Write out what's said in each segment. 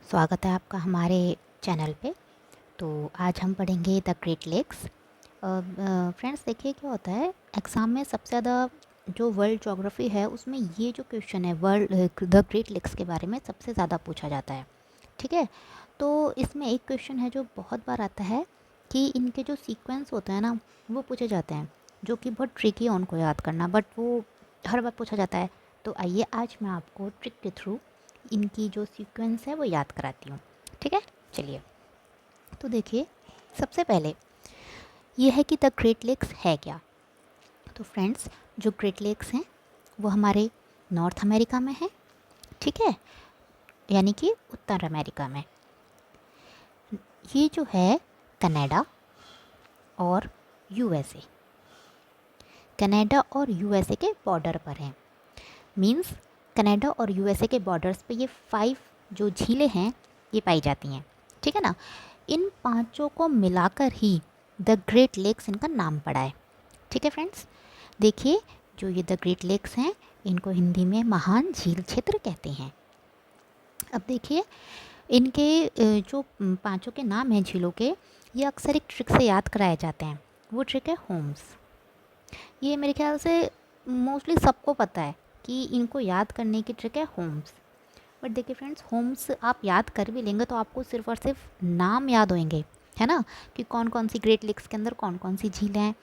स्वागत है आपका हमारे चैनल पे। तो आज हम पढ़ेंगे द ग्रेट लेक्स। फ्रेंड्स देखिए क्या होता है, एग्ज़ाम में सबसे ज़्यादा जो वर्ल्ड ज्योग्राफी है उसमें ये जो क्वेश्चन है वर्ल्ड द ग्रेट लेक्स के बारे में सबसे ज़्यादा पूछा जाता है। ठीक है, तो इसमें एक क्वेश्चन है जो बहुत बार आता है कि इनके जो सीक्वेंस होते हैं ना वो पूछे जाते हैं, जो कि बहुत ट्रिकी है उनको याद करना, बट वो हर बार पूछा जाता है। तो आइए आज मैं आपको ट्रिक के थ्रू इनकी जो सीक्वेंस है वो याद कराती हूँ। ठीक है, चलिए। तो देखिए, सबसे पहले ये है कि द ग्रेट लेक्स है क्या। तो फ्रेंड्स, जो ग्रेट लेक्स हैं वो हमारे नॉर्थ अमेरिका में है। ठीक है, यानी कि उत्तर अमेरिका में। ये जो है कनाडा और यूएसए, कनाडा और यूएसए के बॉर्डर पर हैं। मींस कनाडा और यूएसए के बॉर्डर्स पे ये 5 जो झीलें हैं ये पाई जाती हैं। ठीक है ना, इन पांचों को मिलाकर ही द ग्रेट लेक्स इनका नाम पड़ा है। ठीक है फ्रेंड्स, देखिए जो ये द ग्रेट लेक्स हैं इनको हिंदी में महान झील क्षेत्र कहते हैं। अब देखिए इनके जो पांचों के नाम हैं झीलों के, ये अक्सर एक ट्रिक से याद कराए जाते हैं। वो ट्रिक है होम्स। ये मेरे ख्याल से मोस्टली सबको पता है कि इनको याद करने की ट्रिक है होम्स। बट देखिए फ्रेंड्स, होम्स आप याद कर भी लेंगे तो आपको सिर्फ और सिर्फ नाम याद होंगे, है ना, कि कौन कौन सी ग्रेट लेक्स के अंदर कौन कौन सी झीलें हैं।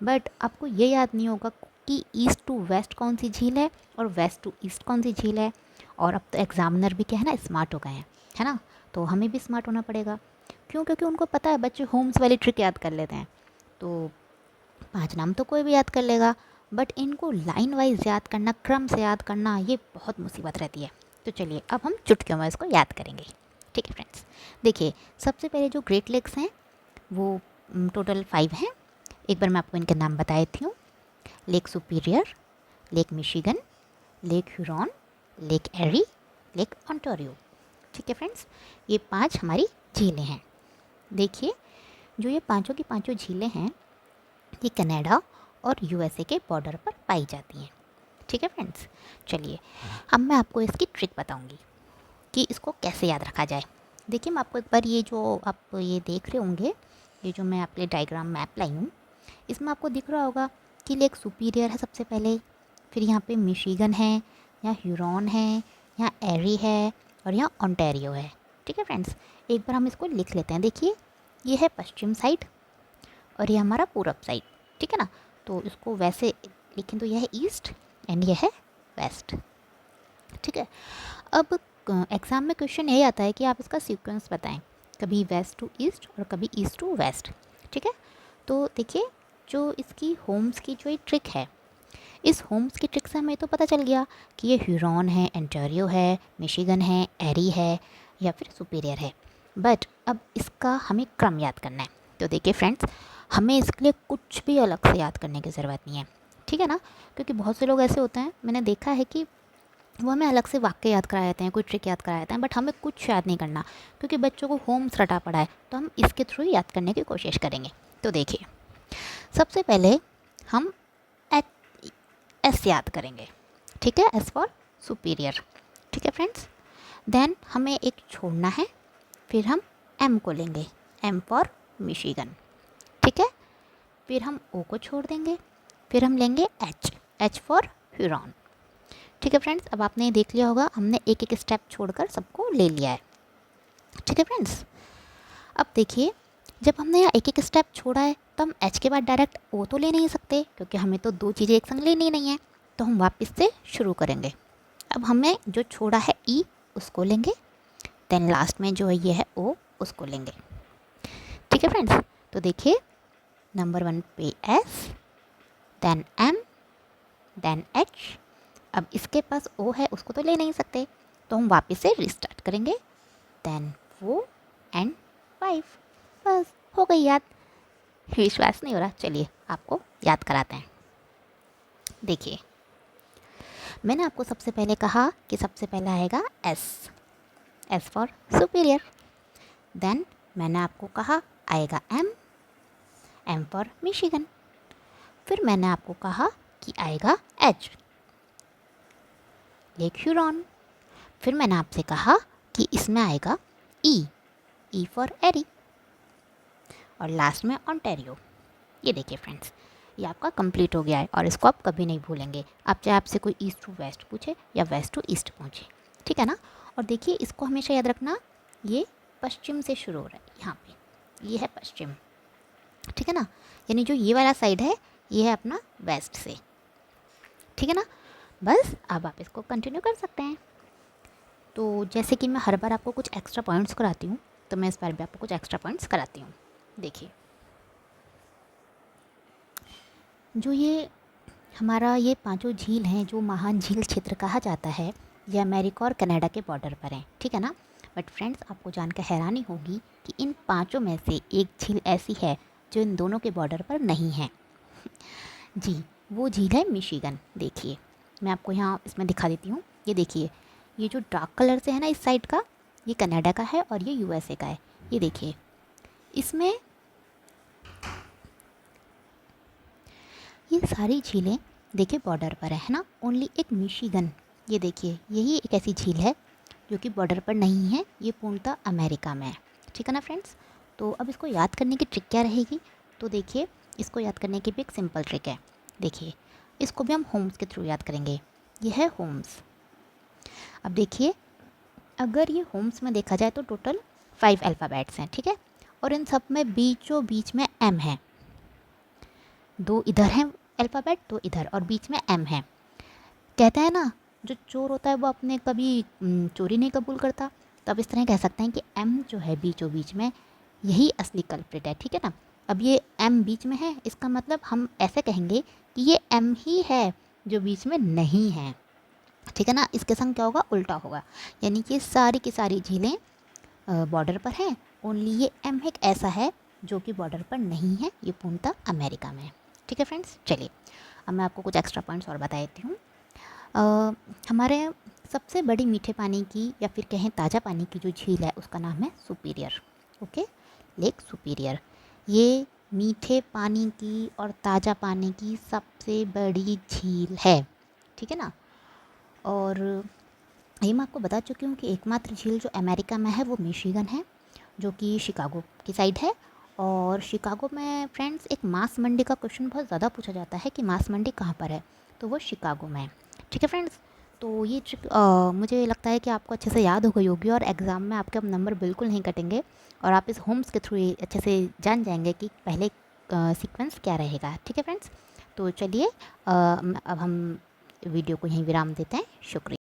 बट आपको ये याद नहीं होगा कि ईस्ट टू वेस्ट कौन सी झील है और वेस्ट टू ईस्ट कौन सी झील है। और अब तो एग्जामिनर भी क्या है ना, स्मार्ट हो गए हैं, है ना, तो हमें भी स्मार्ट होना पड़ेगा। क्यों? क्योंकि उनको पता है बच्चे होम्स वाली ट्रिक याद कर लेते हैं। तो 5 नाम तो कोई भी याद कर लेगा, बट इनको लाइन वाइज याद करना, क्रम से याद करना, ये बहुत मुसीबत रहती है। तो चलिए अब हम चुटकियों में इसको याद करेंगे। ठीक है फ्रेंड्स, देखिए सबसे पहले जो ग्रेट लेक्स हैं वो टोटल 5 हैं। एक बार मैं आपको इनके नाम बता देती हूँ। Lake Superior, Lake Michigan, Lake Huron, Lake Erie, Lake Ontario. ठीक है फ्रेंड्स, ये 5 हमारी झीलें हैं। देखिए जो ये पांचों की पांचों झीलें हैं ये कनाडा और यूएसए के बॉर्डर पर पाई जाती हैं। ठीक है फ्रेंड्स, चलिए अब मैं आपको इसकी ट्रिक बताऊंगी कि इसको कैसे याद रखा जाए। देखिए मैं आपको एक बार ये जो आप ये देख रहे होंगे, ये जो मैं आपके लिए डायग्राम मैप लाई हूँ, इसमें आपको दिख रहा होगा कि लेक सुपीरियर है सबसे पहले, फिर यहाँ पे मिशिगन है, यहाँ ह्यूरॉन है, यहाँ एरी है और यहाँ ओंटारियो है। ठीक है फ्रेंड्स, एक बार हम इसको लिख लेते हैं। देखिए ये है पश्चिम साइड और ये हमारा पूरब साइड। ठीक है ना, तो इसको वैसे लिखें तो यह है ईस्ट एंड यह है वेस्ट। ठीक है, अब एग्ज़ाम में क्वेश्चन यही आता है कि आप इसका सीक्वेंस बताएं, कभी वेस्ट टू ईस्ट और कभी ईस्ट टू वेस्ट। ठीक है, तो देखिए जो इसकी होम्स की जो एक ट्रिक है, इस होम्स की ट्रिक से हमें तो पता चल गया कि ये ह्यूरॉन है, ओंटारियो है, मिशिगन है, एरी है या फिर सुपीरियर है। बट अब इसका हमें क्रम याद करना है। तो देखिए फ्रेंड्स, हमें इसके लिए कुछ भी अलग से याद करने की ज़रूरत नहीं है। ठीक है ना, क्योंकि बहुत से लोग ऐसे होते हैं, मैंने देखा है कि वो हमें अलग से वाक्य याद करा देते हैं, कोई ट्रिक याद करा देते हैं, बट हमें कुछ याद नहीं करना, क्योंकि बच्चों को होम्स रटा पड़ा है। तो हम इसके थ्रू याद करने की कोशिश करेंगे। तो देखिए सबसे पहले हम एस याद करेंगे। ठीक है, एस फॉर सुपीरियर। ठीक है फ्रेंड्स, देन हमें एक छोड़ना है, फिर हम एम को लेंगे, एम फॉर मिशिगन। ठीक है, फिर हम ओ को छोड़ देंगे, फिर हम लेंगे एच, एच फॉर ह्यूरॉन। ठीक है फ्रेंड्स, अब आपने देख लिया होगा हमने एक एक स्टेप छोड़कर सबको ले लिया है। ठीक है फ्रेंड्स, अब देखिए जब हमने यहाँ एक एक स्टेप छोड़ा है तो हम एच के बाद डायरेक्ट ओ तो ले नहीं सकते, क्योंकि हमें तो दो चीज़ें एक संग लेनी नहीं है। तो हम वापस से शुरू करेंगे। अब हमें जो छोड़ा है ई उसको लेंगे, देन लास्ट में जो है ये है ओ, उसको लेंगे। ठीक है फ्रेंड्स, तो देखिए नंबर 1 पे S, then M, then H. अब इसके पास ओ है, उसको तो ले नहीं सकते, तो हम वापस से रिस्टार्ट करेंगे, देन 4 एंड 5। बस हो गई याद। विश्वास नहीं हो रहा, चलिए आपको याद कराते हैं। देखिए मैंने आपको सबसे पहले कहा कि सबसे पहला आएगा S, S for superior. Then मैंने आपको कहा आएगा एम, एम फॉर मिशिगन। फिर मैंने आपको कहा कि आएगा एच, लेक ह्यूरॉन। फिर मैंने आपसे कहा कि इसमें आएगा ई फॉर एरी और लास्ट में ओंटारियो। ये देखिए फ्रेंड्स, ये आपका कंप्लीट हो गया है और इसको आप कभी नहीं भूलेंगे, आप चाहे आपसे कोई ईस्ट टू वेस्ट पूछे या वेस्ट टू ईस्ट पूछे, ठीक है ना। और देखिए इसको हमेशा याद रखना, ये पश्चिम से शुरू हो रहा है, यहाँ पे ये है पश्चिम, ठीक है ना। यानी जो ये वाला साइड है ये है अपना वेस्ट से, ठीक है ना। बस अब आप इसको कंटिन्यू कर सकते हैं। तो जैसे कि मैं हर बार आपको कुछ एक्स्ट्रा पॉइंट्स कराती हूँ, तो मैं इस बार भी आपको कुछ एक्स्ट्रा पॉइंट्स कराती हूँ। देखिए जो ये हमारा ये पांचों झील हैं, जो महान झील क्षेत्र कहा जाता है, ये अमेरिका और कनाडा के बॉर्डर पर हैं, ठीक है ना। बट फ्रेंड्स आपको जानकर हैरानी होगी कि इन पांचों में से एक झील ऐसी है जो इन दोनों के बॉर्डर पर नहीं है। जी, वो झील है मिशिगन। देखिए मैं आपको यहाँ इसमें दिखा देती हूँ, ये देखिए ये जो डार्क कलर से है ना इस साइड का, ये कनाडा का है और ये यूएसए का है। ये देखिए इसमें ये सारी झीलें देखिए बॉर्डर पर है ना। ओनली एक मिशिगन, ये देखिए यही एक ऐसी झील है जो कि बॉर्डर पर नहीं है, ये पूर्णतः अमेरिका में है, ठीक है ना फ्रेंड्स। तो अब इसको याद करने की ट्रिक क्या रहेगी, तो देखिए इसको याद करने की भी एक सिंपल ट्रिक है। देखिए इसको भी हम होम्स के थ्रू याद करेंगे, ये है होम्स। अब देखिए अगर ये होम्स में देखा जाए तो टोटल 5 अल्फ़ाबेट्स हैं, ठीक है। और इन सब में बीचों बीच में एम है, 2 इधर हैं अल्फ़ाबेट, 2 इधर और बीच में एम है। कहते हैं ना जो चोर होता है वो अपने कभी चोरी नहीं कबूल करता, तो अब इस तरह कह सकते हैं कि एम जो है बीचों बीच में, यही असली कल्प्रिट है, ठीक है ना। अब ये एम बीच में है, इसका मतलब हम ऐसे कहेंगे कि ये एम ही है जो बीच में नहीं है, ठीक है ना। इसके संग क्या होगा, उल्टा होगा, यानी कि सारी की सारी झीलें बॉर्डर पर हैं, ओनली ये एम एक ऐसा है जो कि बॉर्डर पर नहीं है, ये पूर्णतः अमेरिका में है, ठीक है फ्रेंड्स। चलिए अब मैं आपको कुछ एक्स्ट्रा पॉइंट्स और बता देती हूँ। हमारे सबसे बड़ी मीठे पानी की या फिर कहें ताज़ा पानी की जो झील है उसका नाम है सुपीरियर, ओके, लेक सुपीरियर। ये मीठे पानी की और ताज़ा पानी की सबसे बड़ी झील है, ठीक है ना। और ये मैं आपको बता चुकी हूँ कि एकमात्र झील जो अमेरिका में है वो मिशिगन है, जो कि शिकागो की साइड है। और शिकागो में फ्रेंड्स एक मांस मंडी का क्वेश्चन बहुत ज़्यादा पूछा जाता है कि मांस मंडी कहाँ पर है, तो वो शिकागो में है, ठीक है फ्रेंड्स। तो ये ट्रिक मुझे लगता है कि आपको अच्छे से याद हो गई होगी और एग्ज़ाम में आपके अब नंबर बिल्कुल नहीं कटेंगे और आप इस होम्स के थ्रू अच्छे से जान जाएंगे कि पहले सीक्वेंस क्या रहेगा, ठीक है फ्रेंड्स। तो चलिए अब हम वीडियो को यहीं विराम देते हैं। शुक्रिया।